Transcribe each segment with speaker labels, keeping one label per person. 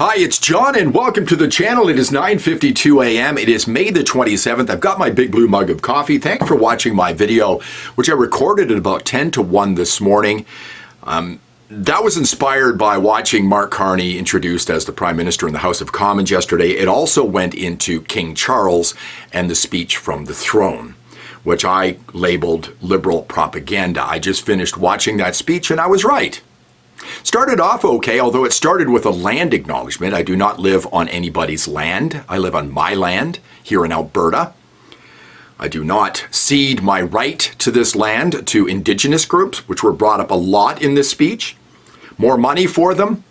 Speaker 1: Hi, it's John and welcome to the channel. It is 9:52 a.m. It is May the 27th. I've got my big blue mug of coffee. Thanks for watching my video, which I recorded at about 10 to 1 this morning. That was inspired by watching Mark Carney introduced as the Prime Minister in the House of Commons yesterday. It also went into King Charles and the speech from the throne, which I labeled liberal propaganda. I just finished watching that speech and I was right. Started off okay, although it started with a land acknowledgement. I do not live on anybody's land. I live on my land here in Alberta. I do not cede my right to this land to Indigenous groups, which were brought up a lot in this speech. More money for them,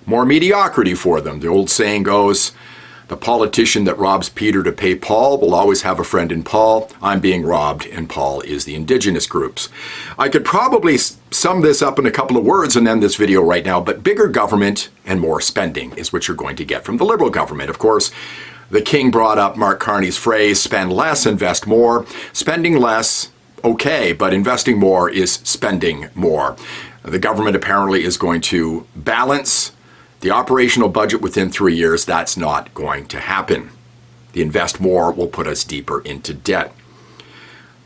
Speaker 1: more mediocrity for them. The old saying goes, the politician that robs Peter to pay Paul will always have a friend in Paul. I'm being robbed, and Paul is the Indigenous groups. I could probably sum this up in a couple of words and end this video right now, but bigger government and more spending is what you're going to get from the Liberal government. Of course, the King brought up Mark Carney's phrase, spend less, invest more. Spending less, okay, but investing more is spending more. The government apparently is going to balance the operational budget within 3 years. That's not going to happen. The invest more will put us deeper into debt.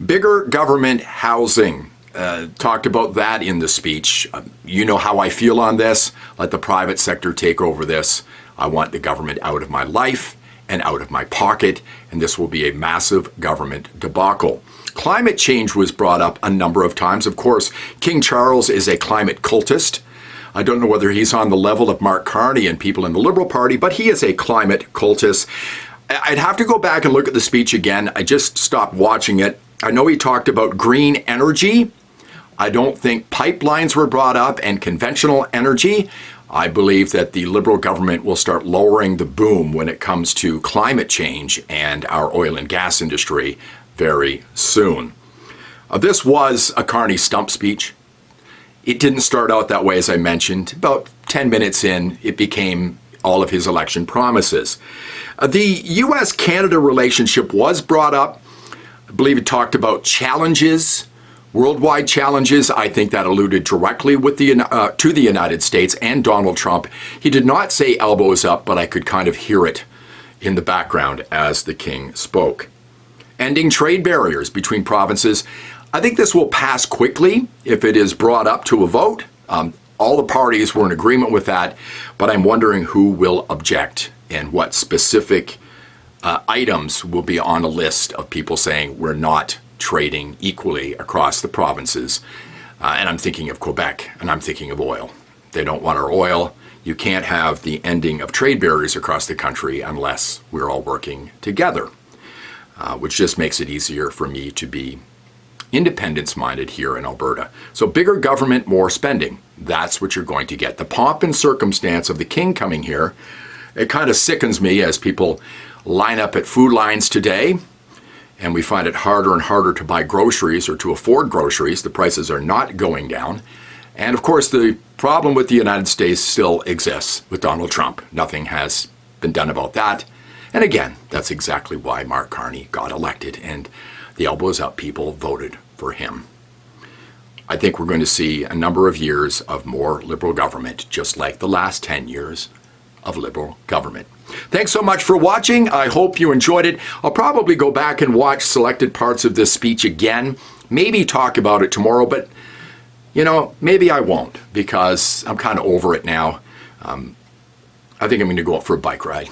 Speaker 1: Bigger government housing. Talked about that in the speech. You know how I feel on this. Let the private sector take over this. I want the government out of my life and out of my pocket, and this will be a massive government debacle. Climate change was brought up a number of times. Of course, King Charles is a climate cultist. I don't know whether he's on the level of Mark Carney and people in the Liberal Party, but he is a climate cultist. I'd have to go back and look at the speech again. I just stopped watching it. I know he talked about green energy. I don't think pipelines were brought up and conventional energy. I believe that the Liberal government will start lowering the boom when it comes to climate change and our oil and gas industry very soon. This was a Carney stump speech. It didn't start out that way, as I mentioned. About 10 minutes in, it became all of his election promises. The U.S.-Canada relationship was brought up. I believe it talked about challenges, worldwide challenges. I think that alluded directly with to the United States and Donald Trump. He did not say elbows up, but I could kind of hear it in the background as the King spoke. Ending trade barriers between provinces. I think this will pass quickly if it is brought up to a vote. All the parties were in agreement with that, but I'm wondering who will object and what specific items will be on a list of people saying we're not trading equally across the provinces. And I'm thinking of Quebec, and I'm thinking of oil. They don't want our oil. You can't have the ending of trade barriers across the country unless we're all working together, which just makes it easier for me to be independence-minded here in Alberta. So bigger government, more spending. That's what you're going to get. The pomp and circumstance of the King coming here, it kind of sickens me as people line up at food lines today, and we find it harder and harder to buy groceries or to afford groceries. The prices are not going down. And of course, the problem with the United States still exists with Donald Trump. Nothing has been done about that. And again, that's exactly why Mark Carney got elected, and the elbows up people voted for him. I think we're going to see a number of years of more Liberal government, just like the last 10 years of Liberal government. Thanks so much for watching. I hope you enjoyed it. I'll probably go back and watch selected parts of this speech again, maybe talk about it tomorrow, but you know, maybe I won't because I'm kind of over it now. I think I'm going to go out for a bike ride.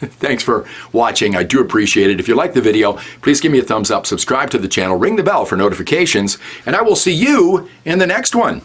Speaker 1: Thanks for watching. I do appreciate it. If you like the video, please give me a thumbs up, subscribe to the channel, ring the bell for notifications, and I will see you in the next one.